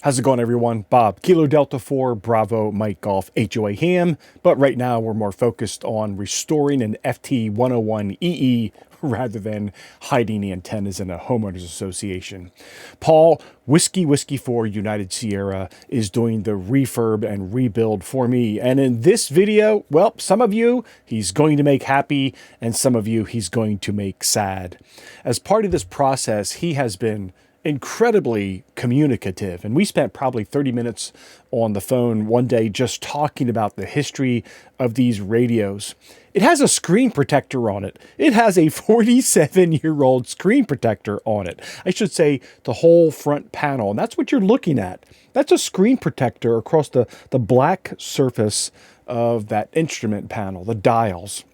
How's it going, everyone? Bob, Kilo Delta 4, Bravo, Mike Golf, HOA Ham. But right now, we're more focused on restoring an FT-101EE rather than hiding the antennas in a homeowners association. Paul, Whiskey 4 United Sierra, is doing the refurb and rebuild for me. And in this video, well, some of you he's going to make happy, and some of you he's going to make sad. As part of this process, he has been incredibly communicative, and we spent probably 30 minutes on the phone one day just talking about the history of these radios. It has a screen protector on it. It has a 47-year-old screen protector on it. I should say the whole front panel, and that's what you're looking at. That's a screen protector across the black surface of that instrument panel, the dials.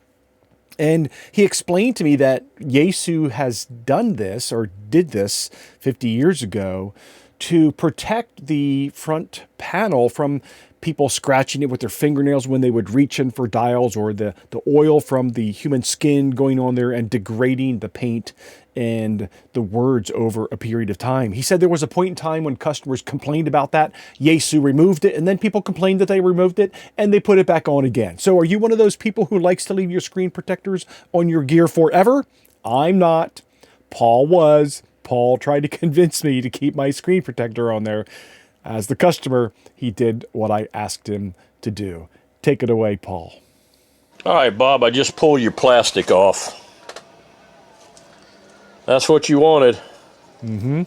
And he explained to me that Yaesu has done this, or did this 50 years ago, to protect the front panel from people scratching it with their fingernails when they would reach in for dials, or the oil from the human skin going on there and degrading the paint and the words over a period of time. He said there was a point in time when customers complained about that. Yaesu removed it, and then people complained that they removed it, and they put it back on again. So are you one of those people who likes to leave your screen protectors on your gear forever? I'm not. Paul was. Paul tried to convince me to keep my screen protector on there. As the customer, he did what I asked him to do. Take it away, Paul. All right, Bob, I just pulled your plastic off. That's what you wanted. Mm-hmm.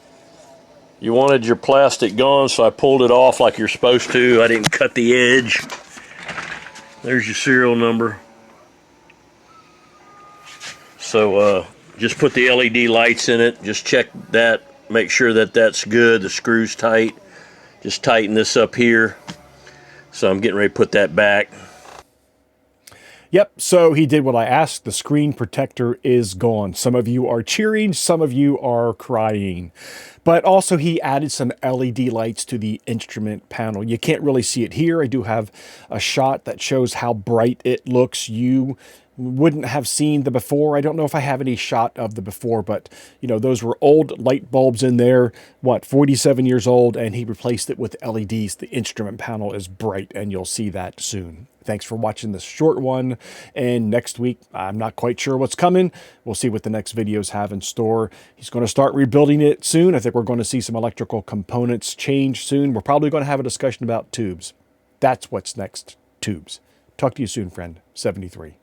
You wanted your plastic gone, so I pulled it off like you're supposed to. I didn't cut the edge. There's your serial number. So just put the LED lights in it. Just check that. Make sure that that's good. The screw's tight. Just tighten this up here. So I'm getting ready to put that back. Yep, so he did what I asked. The screen protector is gone. Some of you are cheering, some of you are crying. But also he added some LED lights to the instrument panel. You can't really see it here. I do have a shot that shows how bright it looks. You wouldn't have seen the before. I don't know if I have any shot of the before, but you know, those were old light bulbs in there, 47 years old, and he replaced it with LEDs. The instrument panel is bright, and you'll see that soon. Thanks for watching this short one, and next week, I'm not quite sure what's coming. We'll see what the next videos have in store. He's going to start rebuilding it soon. I think we're going to see some electrical components change soon. We're probably going to have a discussion about tubes. That's what's next, tubes. Talk to you soon, friend. 73.